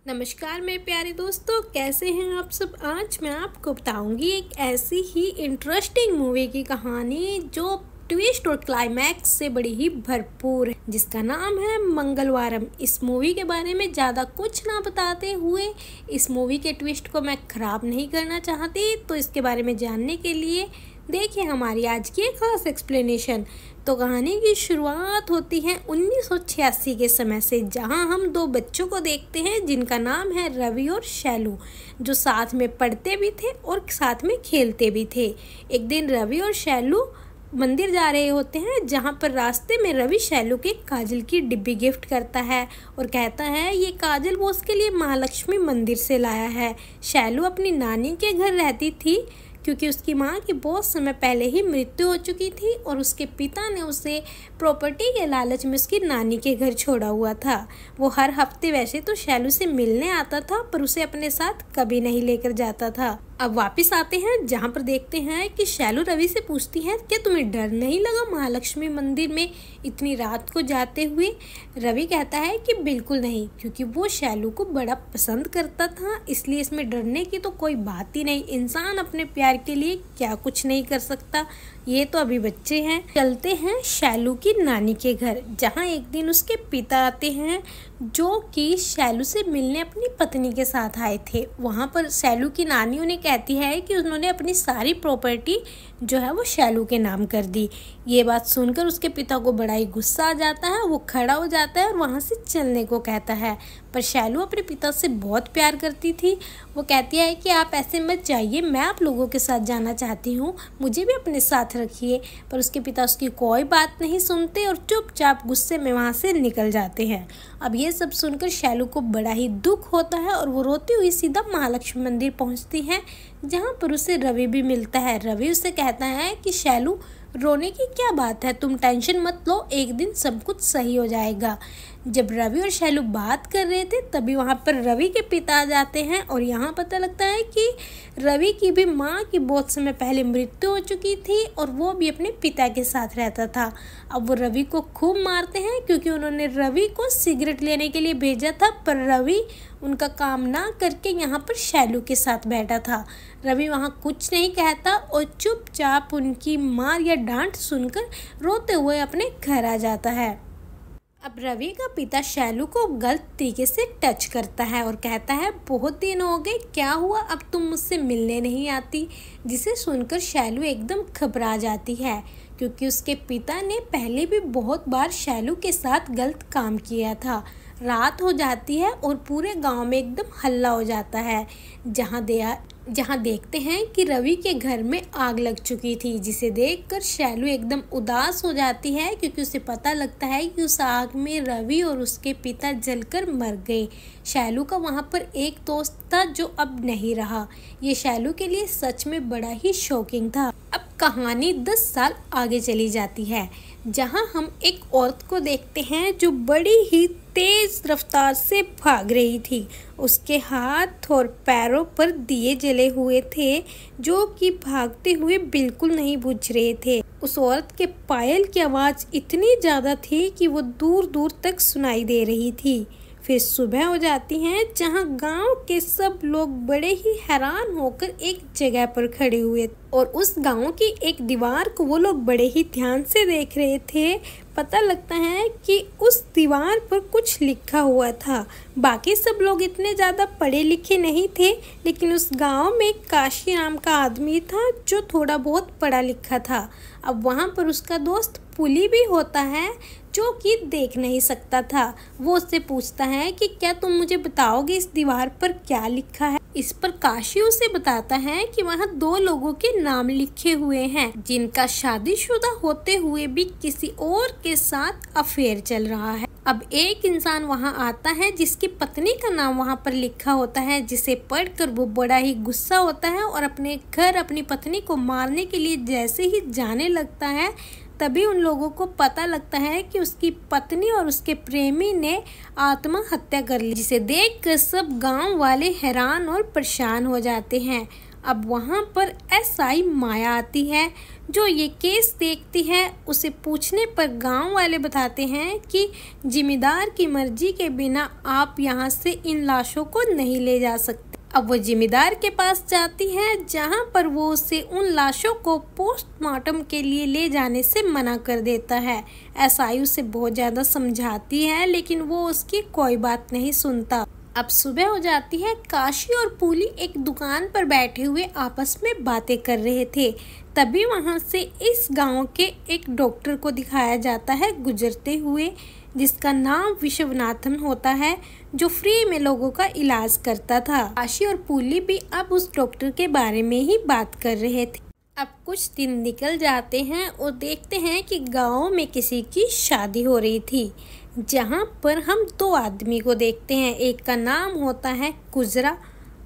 नमस्कार मेरे प्यारे दोस्तों, कैसे हैं आप सब। आज मैं आपको बताऊंगी एक ऐसी ही इंटरेस्टिंग मूवी की कहानी जो ट्विस्ट और क्लाइमैक्स से बड़ी ही भरपूर है, जिसका नाम है मंगलवारम। इस मूवी के बारे में ज़्यादा कुछ ना बताते हुए इस मूवी के ट्विस्ट को मैं ख़राब नहीं करना चाहती, तो इसके बारे में जानने के लिए देखिए हमारी आज की एक खास एक्सप्लेनेशन। तो कहानी की शुरुआत होती है 1986 के समय से, जहां हम दो बच्चों को देखते हैं जिनका नाम है रवि और शैलू, जो साथ में पढ़ते भी थे और साथ में खेलते भी थे। एक दिन रवि और शैलू मंदिर जा रहे होते हैं, जहां पर रास्ते में रवि शैलू के काजल की डिब्बी गिफ्ट करता है और कहता है ये काजल वो उसके लिए महालक्ष्मी मंदिर से लाया है। शैलू अपनी नानी के घर रहती थी क्योंकि उसकी माँ की बहुत समय पहले ही मृत्यु हो चुकी थी और उसके पिता ने उसे प्रॉपर्टी के लालच में उसकी नानी के घर छोड़ा हुआ था। वो हर हफ्ते वैसे तो शैलू से मिलने आता था, पर उसे अपने साथ कभी नहीं लेकर जाता था। अब वापस आते हैं, जहाँ पर देखते हैं कि शैलू रवि से पूछती है क्या तुम्हें डर नहीं लगा महालक्ष्मी मंदिर में इतनी रात को जाते हुए। रवि कहता है कि बिल्कुल नहीं, क्योंकि वो शैलू को बड़ा पसंद करता था, इसलिए इसमें डरने की तो कोई बात ही नहीं। इंसान अपने प्यार के लिए क्या कुछ नहीं कर सकता, ये तो अभी बच्चे हैं। चलते हैं शैलू की नानी के घर, जहाँ एक दिन उसके पिता आते हैं, जो कि शैलू से मिलने अपनी पत्नी के साथ आए थे। वहाँ पर शैलू की नानी उन्हें कहती है कि उन्होंने अपनी सारी प्रॉपर्टी जो है वो शैलू के नाम कर दी। ये बात सुनकर उसके पिता को बड़ा ही गुस्सा आ जाता है। वो खड़ा हो जाता है और वहाँ से चलने को कहता है, पर शैलू अपने पिता से बहुत प्यार करती थी। वो कहती है कि आप ऐसे मत जाइए, मैं आप लोगों के साथ जाना चाहती हूँ, मुझे भी अपने साथ रखिए। पर उसके पिता उसकी कोई बात नहीं सुनते और चुपचाप गुस्से में वहाँ से निकल जाते हैं। अब ये सब सुनकर शैलू को बड़ा ही दुख होता है और वो रोती हुई सीधा महालक्ष्मी मंदिर पहुँचती है, जहाँ पर उसे रवि भी मिलता है। रवि उससे कहता है कि शैलू रोने की क्या बात है, तुम टेंशन मत लो, एक दिन सब कुछ सही हो जाएगा। जब रवि और शैलू बात कर रहे थे तभी वहाँ पर रवि के पिता आ जाते हैं और यहाँ पता लगता है कि रवि की भी माँ की बहुत समय पहले मृत्यु हो चुकी थी और वो भी अपने पिता के साथ रहता था। अब वो रवि को खूब मारते हैं क्योंकि उन्होंने रवि को सिगरेट लेने के लिए भेजा था, पर रवि उनका काम ना करके यहाँ पर शैलू के साथ बैठा था। रवि वहाँ कुछ नहीं कहता और चुपचाप उनकी मार या डांट सुनकर रोते हुए अपने घर आ जाता है। अब रवि का पिता शैलू को गलत तरीके से टच करता है और कहता है बहुत दिन हो गए, क्या हुआ, अब तुम मुझसे मिलने नहीं आती। जिसे सुनकर शैलू एकदम घबरा जाती है, क्योंकि उसके पिता ने पहले भी बहुत बार शैलू के साथ गलत काम किया था। रात हो जाती है और पूरे गांव में एकदम हल्ला हो जाता है, जहां देखते हैं कि रवि के घर में आग लग चुकी थी, जिसे देखकर शैलू एकदम उदास हो जाती है, क्योंकि उसे पता लगता है कि उस आग में रवि और उसके पिता जलकर मर गए। शैलू का वहां पर एक दोस्त था जो अब नहीं रहा। ये शैलू के लिए सच में बड़ा ही शॉकिंग था। अब कहानी 10 साल आगे चली जाती है, जहां हम एक औरत को देखते हैं जो बड़ी ही तेज रफ्तार से भाग रही थी। उसके हाथ और पैरों पर दिए जले हुए थे, जो कि भागते हुए बिल्कुल नहीं बुझ रहे थे। उस औरत के पायल की आवाज़ इतनी ज़्यादा थी कि वो दूर दूर तक सुनाई दे रही थी। फिर सुबह हो जाती है, जहां गांव के सब लोग बड़े ही हैरान होकर एक जगह पर खड़े हुए और उस गांव की एक दीवार को वो लोग बड़े ही ध्यान से देख रहे थे। पता लगता है कि उस दीवार पर कुछ लिखा हुआ था। बाकी सब लोग इतने ज़्यादा पढ़े लिखे नहीं थे, लेकिन उस गांव में काशी नाम का आदमी था जो थोड़ा बहुत पढ़ा लिखा था। अब वहाँ पर उसका दोस्त पुली भी होता है, जो कि देख नहीं सकता था। वो उससे पूछता है कि क्या तुम मुझे बताओगे इस दीवार पर क्या लिखा है। इस पर काशी उसे बताता है कि वहाँ 2 लोगों के नाम लिखे हुए हैं, जिनका शादीशुदा होते हुए भी किसी और के साथ अफेयर चल रहा है। अब एक इंसान वहाँ आता है जिसकी पत्नी का नाम वहाँ पर लिखा होता है, जिसे पढ़कर वो बड़ा ही गुस्सा होता है और अपने घर अपनी पत्नी को मारने के लिए जैसे ही जाने लगता है, तभी उन लोगों को पता लगता है कि उसकी पत्नी और उसके प्रेमी ने आत्महत्या कर ली, जिसे देखकर सब गांव वाले हैरान और परेशान हो जाते हैं। अब वहाँ पर एसआई माया आती है जो ये केस देखती है। उसे पूछने पर गांव वाले बताते हैं कि जिम्मेदार की मर्जी के बिना आप यहाँ से इन लाशों को नहीं ले जा सकते। अब वो जिम्मेदार के पास जाती है जहाँ पर वो उसे उन लाशों को पोस्टमार्टम के लिए ले जाने से मना कर देता है। एसआई उसे बहुत ज़्यादा समझाती है लेकिन वो उसकी कोई बात नहीं सुनता। अब सुबह हो जाती है। काशी और पूली एक दुकान पर बैठे हुए आपस में बातें कर रहे थे। तभी वहां से इस गांव के एक डॉक्टर को दिखाया जाता है गुजरते हुए, जिसका नाम विश्वनाथन होता है, जो फ्री में लोगों का इलाज करता था। काशी और पूली भी अब उस डॉक्टर के बारे में ही बात कर रहे थे। अब कुछ दिन निकल जाते हैं और देखते हैं कि गांव में किसी की शादी हो रही थी, जहां पर हम दो आदमी को देखते हैं। एक का नाम होता है कुजरा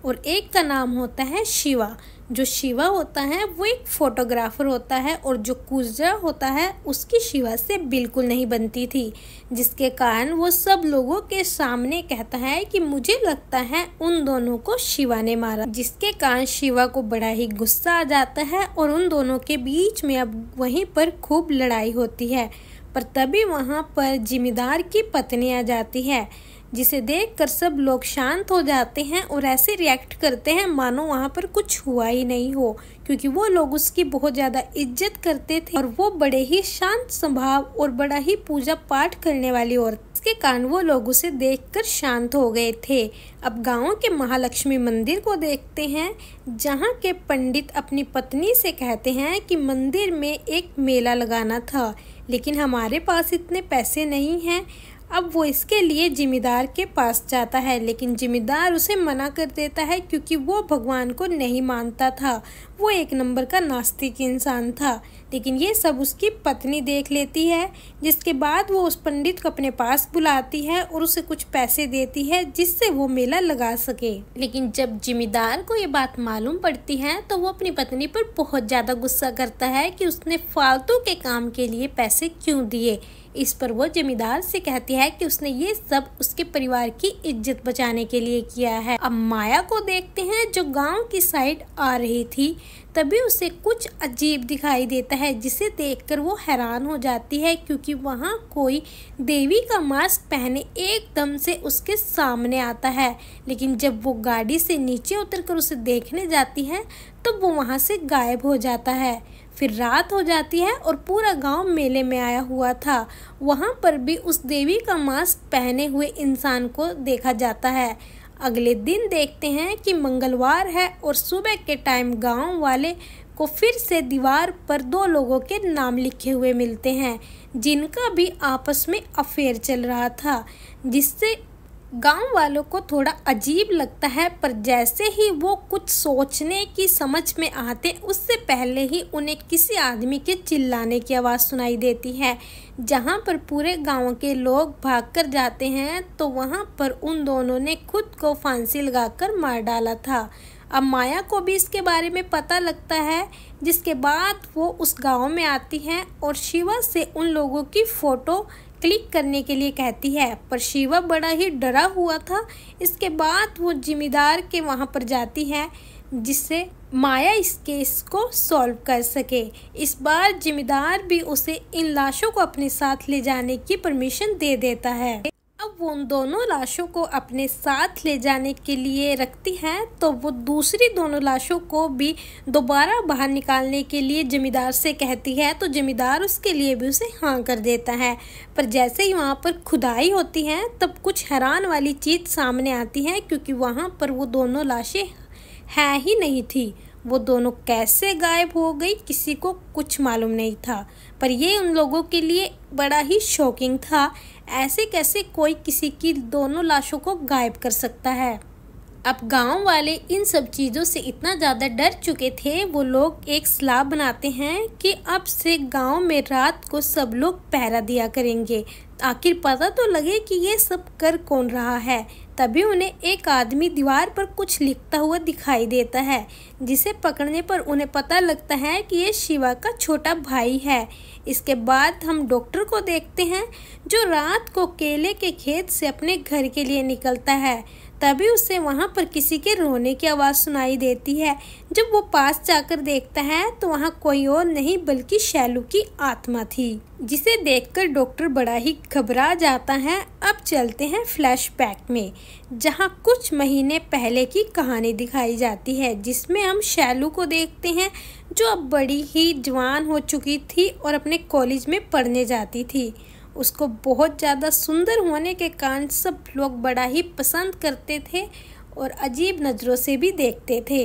और एक का नाम होता है शिवा। जो शिवा होता है वो एक फोटोग्राफर होता है और जो कुजरा होता है उसकी शिवा से बिल्कुल नहीं बनती थी, जिसके कारण वो सब लोगों के सामने कहता है कि मुझे लगता है उन दोनों को शिवा ने मारा, जिसके कारण शिवा को बड़ा ही गुस्सा आ जाता है और उन दोनों के बीच में अब वहीं पर खूब लड़ाई होती है। पर तभी वहाँ पर जिम्मेदार की पत्नी आ जाती है, जिसे देखकर सब लोग शांत हो जाते हैं और ऐसे रिएक्ट करते हैं मानो वहाँ पर कुछ हुआ ही नहीं हो, क्योंकि वो लोग उसकी बहुत ज़्यादा इज्जत करते थे और वो बड़े ही शांत स्वभाव और बड़ा ही पूजा पाठ करने वाली औरत, इसके कारण वो लोग उसे देखकर शांत हो गए थे। अब गाँव के महालक्ष्मी मंदिर को देखते हैं, जहाँ के पंडित अपनी पत्नी से कहते हैं कि मंदिर में एक मेला लगाना था, लेकिन हमारे पास इतने पैसे नहीं हैं। अब वो इसके लिए जिम्मेदार के पास जाता है, लेकिन जिम्मेदार उसे मना कर देता है क्योंकि वो भगवान को नहीं मानता था। वो एक नंबर का नास्तिक इंसान था। लेकिन ये सब उसकी पत्नी देख लेती है, जिसके बाद वो उस पंडित को अपने पास बुलाती है और उसे कुछ पैसे देती है जिससे वो मेला लगा सके। लेकिन जब जिम्मेदार को ये बात मालूम पड़ती है तो वो अपनी पत्नी पर बहुत ज़्यादा गुस्सा करता है कि उसने फालतू के काम के लिए पैसे क्यों दिए। इस पर वो जिम्मेदार से कहती है कि उसने ये सब उसके परिवार की इज्जत बचाने के लिए किया है। अब माया को देखते हैं जो गांव की साइड आ रही थी। तभी उसे कुछ अजीब दिखाई देता है, जिसे देखकर वो हैरान हो जाती है क्योंकि वहाँ कोई देवी का मास्क पहने एकदम से उसके सामने आता है। लेकिन जब वो गाड़ी से नीचे उतरकर उसे देखने जाती है तो वो वहाँ से गायब हो जाता है। फिर रात हो जाती है और पूरा गांव मेले में आया हुआ था। वहाँ पर भी उस देवी का मास्क पहने हुए इंसान को देखा जाता है। अगले दिन देखते हैं कि मंगलवार है और सुबह के टाइम गांव वाले को फिर से दीवार पर दो लोगों के नाम लिखे हुए मिलते हैं, जिनका भी आपस में अफेयर चल रहा था, जिससे गांव वालों को थोड़ा अजीब लगता है। पर जैसे ही वो कुछ सोचने की समझ में आते, उससे पहले ही उन्हें किसी आदमी के चिल्लाने की आवाज़ सुनाई देती है, जहां पर पूरे गांव के लोग भागकर जाते हैं। तो वहां पर उन दोनों ने खुद को फांसी लगाकर मार डाला था। अब माया को भी इसके बारे में पता लगता है, जिसके बाद वो उस गांव में आती है और शिवा से उन लोगों की फ़ोटो क्लिक करने के लिए कहती है। पर शिवा बड़ा ही डरा हुआ था। इसके बाद वो जिम्मेदार के वहाँ पर जाती है, जिससे माया इस केस को सॉल्व कर सके। इस बार जिम्मेदार भी उसे इन लाशों को अपने साथ ले जाने की परमिशन दे देता है। अब वो उन दोनों लाशों को अपने साथ ले जाने के लिए रखती है, तो वो दूसरी दोनों लाशों को भी दोबारा बाहर निकालने के लिए जमींदार से कहती है, तो जमींदार उसके लिए भी उसे हाँ कर देता है। पर जैसे ही वहाँ पर खुदाई होती है तब कुछ हैरान वाली चीज़ सामने आती है, क्योंकि वहाँ पर वो दोनों लाशें है ही नहीं थी। वो दोनों कैसे गायब हो गई किसी को कुछ मालूम नहीं था, पर ये उन लोगों के लिए बड़ा ही शॉकिंग था। ऐसे कैसे कोई किसी की दोनों लाशों को गायब कर सकता है। अब गांव वाले इन सब चीज़ों से इतना ज़्यादा डर चुके थे, वो लोग एक सलाह बनाते हैं कि अब से गांव में रात को सब लोग पहरा दिया करेंगे, आखिर पता तो लगे कि ये सब कर कौन रहा है। तभी उन्हें एक आदमी दीवार पर कुछ लिखता हुआ दिखाई देता है, जिसे पकड़ने पर उन्हें पता लगता है कि ये शिवा का छोटा भाई है। इसके बाद हम डॉक्टर को देखते हैं, जो रात को केले के खेत से अपने घर के लिए निकलता है। तभी उसे वहाँ पर किसी के रोने की आवाज़ सुनाई देती है। जब वो पास जाकर देखता है तो वहाँ कोई और नहीं बल्कि शैलू की आत्मा थी, जिसे देखकर डॉक्टर बड़ा ही घबरा जाता है। अब चलते हैं फ्लैशबैक में, जहाँ कुछ महीने पहले की कहानी दिखाई जाती है, जिसमें हम शैलू को देखते हैं जो अब बड़ी ही जवान हो चुकी थी और अपने कॉलेज में पढ़ने जाती थी। उसको बहुत ज़्यादा सुंदर होने के कारण सब लोग बड़ा ही पसंद करते थे और अजीब नज़रों से भी देखते थे।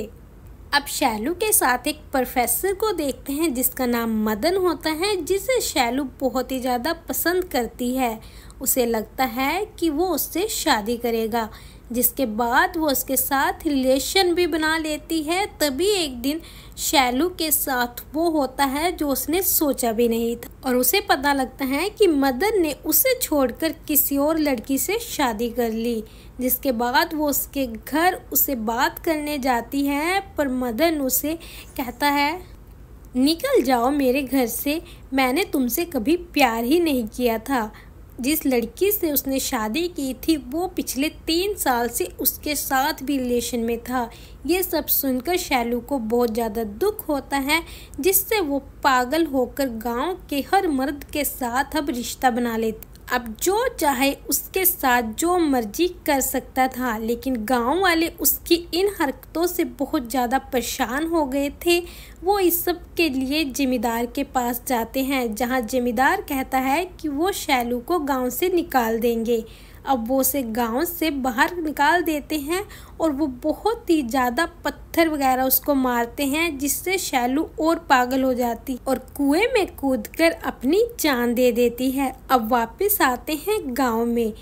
अब शैलू के साथ एक प्रोफेसर को देखते हैं जिसका नाम मदन होता है, जिसे शैलू बहुत ही ज़्यादा पसंद करती है। उसे लगता है कि वो उससे शादी करेगा, जिसके बाद वो उसके साथ रिलेशन भी बना लेती है। तभी एक दिन शैलू के साथ वो होता है जो उसने सोचा भी नहीं था, और उसे पता लगता है कि मदन ने उसे छोड़कर किसी और लड़की से शादी कर ली। जिसके बाद वो उसके घर उसे बात करने जाती है, पर मदन उसे कहता है, निकल जाओ मेरे घर से, मैंने तुमसे कभी प्यार ही नहीं किया था। जिस लड़की से उसने शादी की थी वो पिछले 3 साल से उसके साथ भी रिलेशन में था। ये सब सुनकर शैलू को बहुत ज़्यादा दुख होता है, जिससे वो पागल होकर गांव के हर मर्द के साथ अब रिश्ता बना लेती। अब जो चाहे उसके साथ जो मर्जी कर सकता था, लेकिन गांव वाले उसकी इन हरकतों से बहुत ज़्यादा परेशान हो गए थे। वो इस सब के लिए जमींदार के पास जाते हैं, जहां जमींदार कहता है कि वो शैलू को गांव से निकाल देंगे। अब वो उसे गांव से बाहर निकाल देते हैं और वो बहुत ही ज़्यादा पत्थर वगैरह उसको मारते हैं, जिससे शैलू और पागल हो जाती और कुएं में कूदकर अपनी जान दे देती है। अब वापस आते हैं गांव में,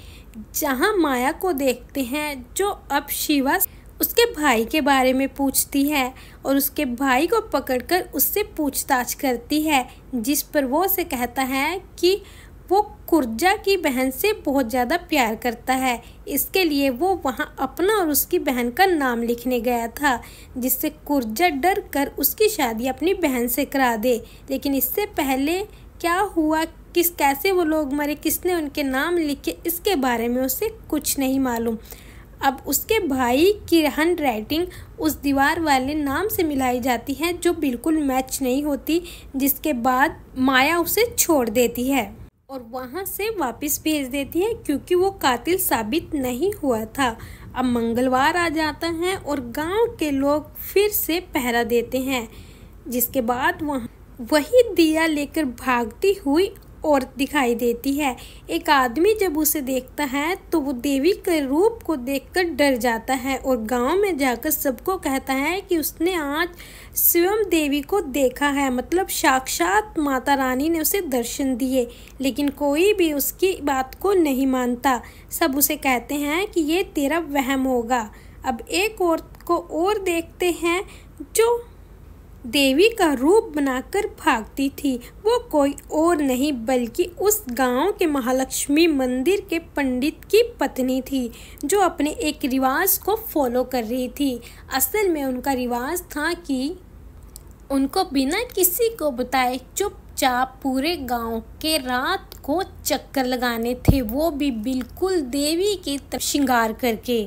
जहां माया को देखते हैं, जो अब शिवा उसके भाई के बारे में पूछती है और उसके भाई को पकड़कर उससे पूछताछ करती है, जिस पर वो उसे कहता है कि वो कुर्जा की बहन से बहुत ज़्यादा प्यार करता है। इसके लिए वो वहाँ अपना और उसकी बहन का नाम लिखने गया था, जिससे कुर्जा डर कर उसकी शादी अपनी बहन से करा दे। लेकिन इससे पहले क्या हुआ, कैसे वो लोग मरे, किसने उनके नाम लिखे, इसके बारे में उसे कुछ नहीं मालूम। अब उसके भाई की हैंड राइटिंग उस दीवार वाले नाम से मिलाई जाती है, जो बिल्कुल मैच नहीं होती, जिसके बाद माया उसे छोड़ देती है और वहाँ से वापस भेज देती है, क्योंकि वो कातिल साबित नहीं हुआ था। अब मंगलवार आ जाता है और गांव के लोग फिर से पहरा देते हैं, जिसके बाद वहाँ वही दिया लेकर भागती हुई औरत दिखाई देती है। एक आदमी जब उसे देखता है तो वो देवी के रूप को देखकर डर जाता है और गांव में जाकर सबको कहता है कि उसने आज स्वयं देवी को देखा है, मतलब साक्षात माता रानी ने उसे दर्शन दिए। लेकिन कोई भी उसकी बात को नहीं मानता, सब उसे कहते हैं कि ये तेरा वहम होगा। अब एक औरत को और देखते हैं जो देवी का रूप बनाकर भागती थी। वो कोई और नहीं बल्कि उस गांव के महालक्ष्मी मंदिर के पंडित की पत्नी थी, जो अपने एक रिवाज को फॉलो कर रही थी। असल में उनका रिवाज था कि उनको बिना किसी को बताए चुपचाप पूरे गांव के रात को चक्कर लगाने थे, वो भी बिल्कुल देवी की तरह श्रृंगार करके।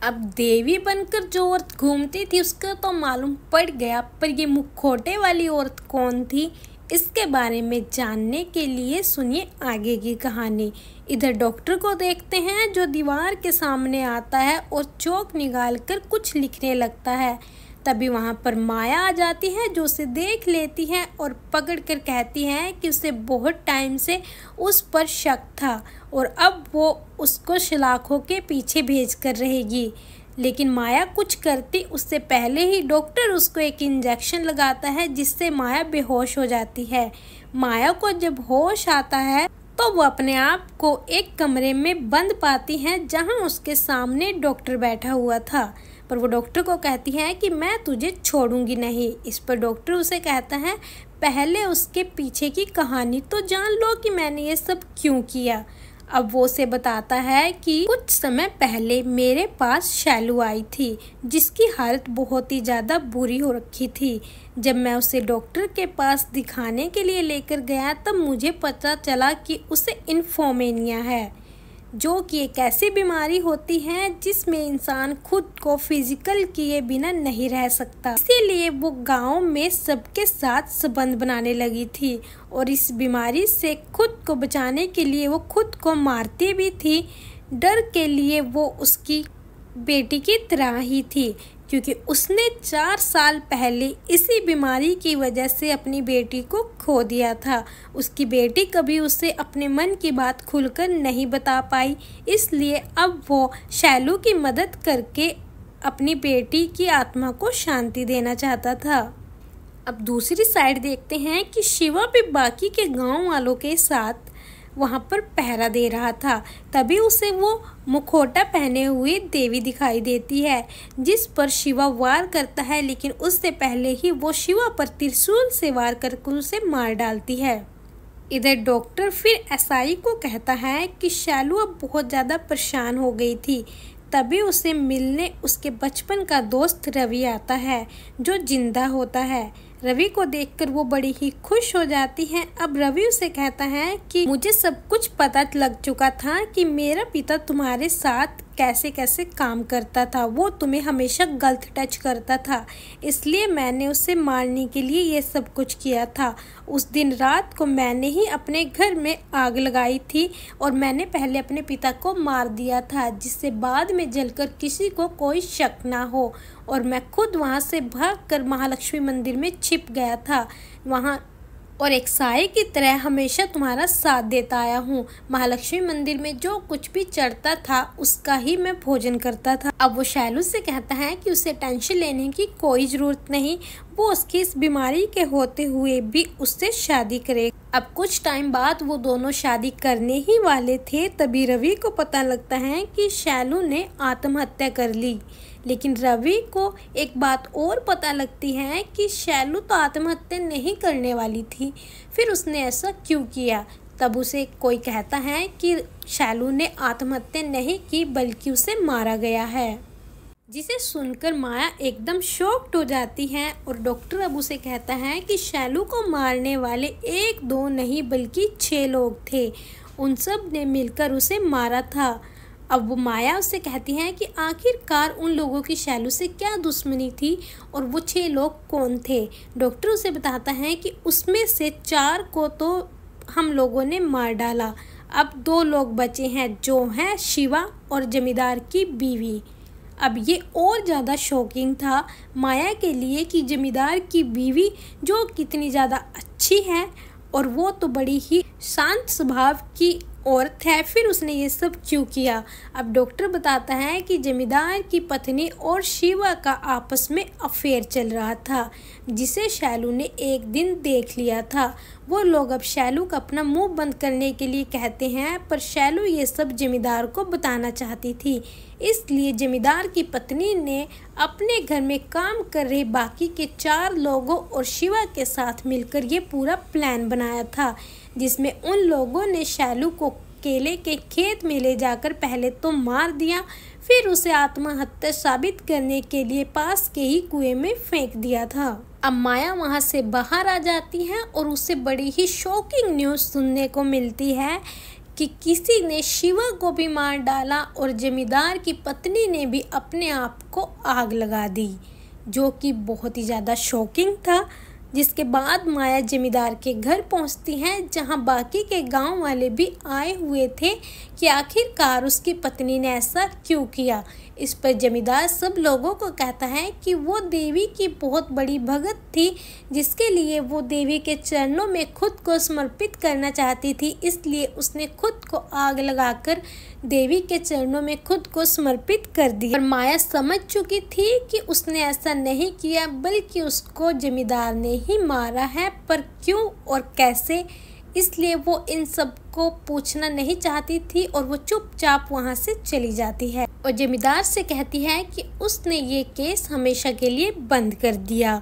अब देवी बनकर जो औरत घूमती थी उसका तो मालूम पड़ गया, पर ये मुखौटे वाली औरत कौन थी, इसके बारे में जानने के लिए सुनिए आगे की कहानी। इधर डॉक्टर को देखते हैं जो दीवार के सामने आता है और चौक निकाल कर कुछ लिखने लगता है। तभी वहाँ पर माया आ जाती है, जो उसे देख लेती है और पकड़ कर कहती है कि उसे बहुत टाइम से उस पर शक था और अब वो उसको सलाखों के पीछे भेज कर रहेगी। लेकिन माया कुछ करती उससे पहले ही डॉक्टर उसको एक इंजेक्शन लगाता है, जिससे माया बेहोश हो जाती है। माया को जब होश आता है तो वो अपने आप को एक कमरे में बंद पाती है, जहाँ उसके सामने डॉक्टर बैठा हुआ था। पर वो डॉक्टर को कहती है कि मैं तुझे छोड़ूंगी नहीं। इस पर डॉक्टर उसे कहता है पहले उसके पीछे की कहानी तो जान लो कि मैंने ये सब क्यों किया। अब वो उसे बताता है कि कुछ समय पहले मेरे पास शैलू आई थी, जिसकी हालत बहुत ही ज़्यादा बुरी हो रखी थी। जब मैं उसे डॉक्टर के पास दिखाने के लिए लेकर गया तब मुझे पता चला कि उसे इन्फोमेनिया है, जो कि एक ऐसी बीमारी होती है जिसमें इंसान खुद को फिजिकल किए बिना नहीं रह सकता। इसीलिए वो गांव में सबके साथ संबंध बनाने लगी थी और इस बीमारी से खुद को बचाने के लिए वो खुद को मारती भी थी। डर के लिए वो उसकी बेटी की तरह ही थी, क्योंकि उसने 4 साल पहले इसी बीमारी की वजह से अपनी बेटी को खो दिया था। उसकी बेटी कभी उसे अपने मन की बात खुलकर नहीं बता पाई, इसलिए अब वो शैलू की मदद करके अपनी बेटी की आत्मा को शांति देना चाहता था। अब दूसरी साइड देखते हैं कि शिवा भी बाकी के गांव वालों के साथ वहाँ पर पहरा दे रहा था। तभी उसे वो मुखौटा पहने हुए देवी दिखाई देती है, जिस पर शिवा वार करता है, लेकिन उससे पहले ही वो शिवा पर त्रिशूल से वार करके उसे मार डालती है। इधर डॉक्टर फिर एसआई को कहता है कि शैलू अब बहुत ज़्यादा परेशान हो गई थी। तभी उसे मिलने उसके बचपन का दोस्त रवि आता है, जो जिंदा होता है। रवि को देखकर वो बड़ी ही खुश हो जाती है। अब रवि उसे कहता है कि मुझे सब कुछ पता लग चुका था कि मेरा पिता तुम्हारे साथ कैसे कैसे काम करता था। वो तुम्हें हमेशा गलत टच करता था, इसलिए मैंने उसे मारने के लिए ये सब कुछ किया था। उस दिन रात को मैंने ही अपने घर में आग लगाई थी और मैंने पहले अपने पिता को मार दिया था, जिससे बाद में जलकर किसी को कोई शक ना हो। और मैं खुद वहाँ से भागकर महालक्ष्मी मंदिर में छिप गया था वहाँ, और एक साये की तरह हमेशा तुम्हारा साथ देता आया हूँ। महालक्ष्मी मंदिर में जो कुछ भी चढ़ता था उसका ही मैं भोजन करता था। अब वो शैलू से कहता है कि उसे टेंशन लेने की कोई ज़रूरत नहीं, वो उसकी इस बीमारी के होते हुए भी उससे शादी करे। अब कुछ टाइम बाद वो दोनों शादी करने ही वाले थे, तभी रवि को पता लगता है कि शैलू ने आत्महत्या कर ली। लेकिन रवि को एक बात और पता लगती है कि शैलू तो आत्महत्या नहीं करने वाली थी, फिर उसने ऐसा क्यों किया। तब उसे कोई कहता है कि शैलू ने आत्महत्या नहीं की बल्कि उसे मारा गया है, जिसे सुनकर माया एकदम शॉक्ड हो जाती है। और डॉक्टर अब उसे कहता है कि शैलू को मारने वाले 1-2 नहीं बल्कि 6 लोग थे, उन सब ने मिलकर उसे मारा था। अब वो माया उससे कहती है कि आखिरकार उन लोगों की शैलू से क्या दुश्मनी थी और वो 6 लोग कौन थे। डॉक्टर उसे बताता है कि उसमें से 4 को तो हम लोगों ने मार डाला, अब 2 लोग बचे हैं, जो हैं शिवा और जमींदार की बीवी। अब ये और ज़्यादा शॉकिंग था माया के लिए कि जमींदार की बीवी जो कितनी ज़्यादा अच्छी है और वो तो बड़ी ही शांत स्वभाव की औरत है, फिर उसने ये सब क्यों किया। अब डॉक्टर बताता है कि जमींदार की पत्नी और शिवा का आपस में अफेयर चल रहा था, जिसे शैलू ने एक दिन देख लिया था। वो लोग अब शैलू का अपना मुंह बंद करने के लिए कहते हैं, पर शैलू ये सब जमींदार को बताना चाहती थी। इसलिए जमींदार की पत्नी ने अपने घर में काम कर रहे बाकी के 4 लोगों और शिवा के साथ मिलकर ये पूरा प्लान बनाया था, जिसमें उन लोगों ने शैलू को केले के खेत में ले जाकर पहले तो मार दिया, फिर उसे आत्महत्या साबित करने के लिए पास के ही कुएं में फेंक दिया था। अब माया वहां से बाहर आ जाती है और उसे बड़ी ही शॉकिंग न्यूज़ सुनने को मिलती है कि किसी ने शिवा को भी मार डाला और जमींदार की पत्नी ने भी अपने आप को आग लगा दी, जो कि बहुत ही ज़्यादा शॉकिंग था। जिसके बाद माया जमींदार के घर पहुंचती है, जहां बाकी के गांव वाले भी आए हुए थे कि आखिरकार उसकी पत्नी ने ऐसा क्यों किया। इस पर जमींदार सब लोगों को कहता है कि वो देवी की बहुत बड़ी भगत थी, जिसके लिए वो देवी के चरणों में खुद को समर्पित करना चाहती थी, इसलिए उसने खुद को आग लगाकर देवी के चरणों में खुद को समर्पित कर दिया। और माया समझ चुकी थी कि उसने ऐसा नहीं किया, बल्कि उसको जमींदार ने ही मारा है, पर क्यों और कैसे, इसलिए वो इन सब को पूछना नहीं चाहती थी और वो चुपचाप वहाँ से चली जाती है और जमींदार से कहती है कि उसने ये केस हमेशा के लिए बंद कर दिया।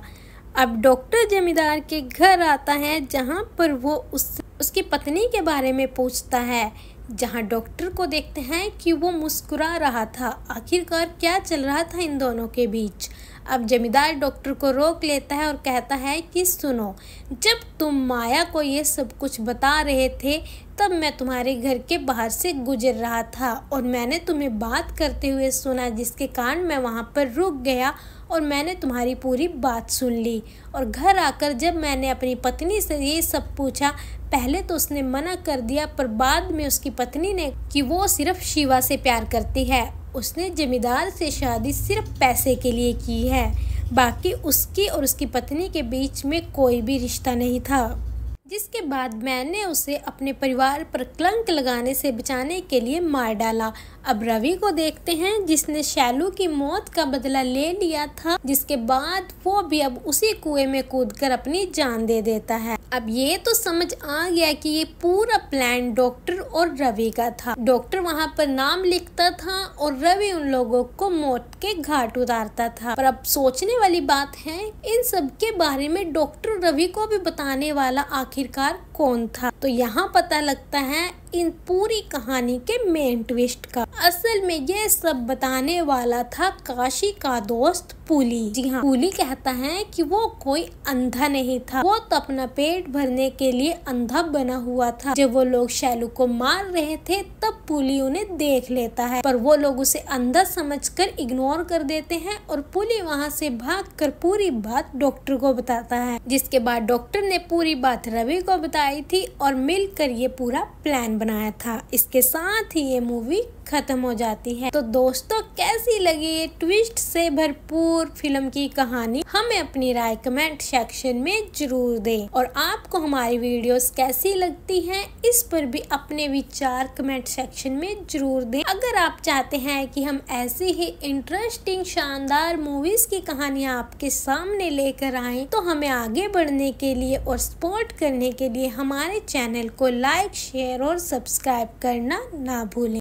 अब डॉक्टर जमींदार के घर आता है, जहाँ पर वो उसकी पत्नी के बारे में पूछता है, जहाँ डॉक्टर को देखते हैं कि वो मुस्कुरा रहा था। आखिरकार क्या चल रहा था इन दोनों के बीच। अब जमींदार डॉक्टर को रोक लेता है और कहता है कि सुनो, जब तुम माया को ये सब कुछ बता रहे थे तब मैं तुम्हारे घर के बाहर से गुजर रहा था और मैंने तुम्हें बात करते हुए सुना, जिसके कारण मैं वहाँ पर रुक गया और मैंने तुम्हारी पूरी बात सुन ली। और घर आकर जब मैंने अपनी पत्नी से ये सब पूछा, पहले तो उसने मना कर दिया, पर बाद में उसकी पत्नी ने कि वो सिर्फ शिवा से प्यार करती है, उसने जमींदार से शादी सिर्फ पैसे के लिए की है, बाकी उसकी और उसकी पत्नी के बीच में कोई भी रिश्ता नहीं था। जिसके बाद मैंने उसे अपने परिवार पर कलंक लगाने से बचाने के लिए मार डाला। अब रवि को देखते हैं जिसने शैलू की मौत का बदला ले लिया था, जिसके बाद वो भी अब उसी कुएं में कूदकर अपनी जान दे देता है। अब ये तो समझ आ गया कि ये पूरा प्लान डॉक्टर और रवि का था। डॉक्टर वहाँ पर नाम लिखता था और रवि उन लोगों को मौत के घाट उतारता था। पर अब सोचने वाली बात है, इन सब के बारे में डॉक्टर रवि को भी बताने वाला आखिरकार कौन था। तो यहाँ पता लगता है इन पूरी कहानी के मेन ट्विस्ट का। असल में ये सब बताने वाला था काशी का दोस्त पुली। जी हाँ, पुली कहता है कि वो कोई अंधा नहीं था, वो तो अपना पेट भरने के लिए अंधा बना हुआ था। जब वो लोग शैलू को मार रहे थे तब पुली उन्हें देख लेता है, पर वो लोग उसे अंधा समझकर इग्नोर कर देते हैं और पुली वहाँ से भागकर पूरी बात डॉक्टर को बताता है। जिसके बाद डॉक्टर ने पूरी बात रवि को बताई थी और मिलकर ये पूरा प्लान बनाया था। इसके साथ ही ये मूवी खत्म हो जाती है। तो दोस्तों, कैसी लगी ये ट्विस्ट से भरपूर फिल्म की कहानी? हमें अपनी राय कमेंट सेक्शन में जरूर दें और आपको हमारी वीडियोस कैसी लगती हैं इस पर भी अपने विचार कमेंट सेक्शन में जरूर दें। अगर आप चाहते हैं कि हम ऐसी ही इंटरेस्टिंग शानदार मूवीज की कहानियाँ आपके सामने लेकर आएं, तो हमें आगे बढ़ने के लिए और सपोर्ट करने के लिए हमारे चैनल को लाइक, शेयर और सब्सक्राइब करना ना भूलें।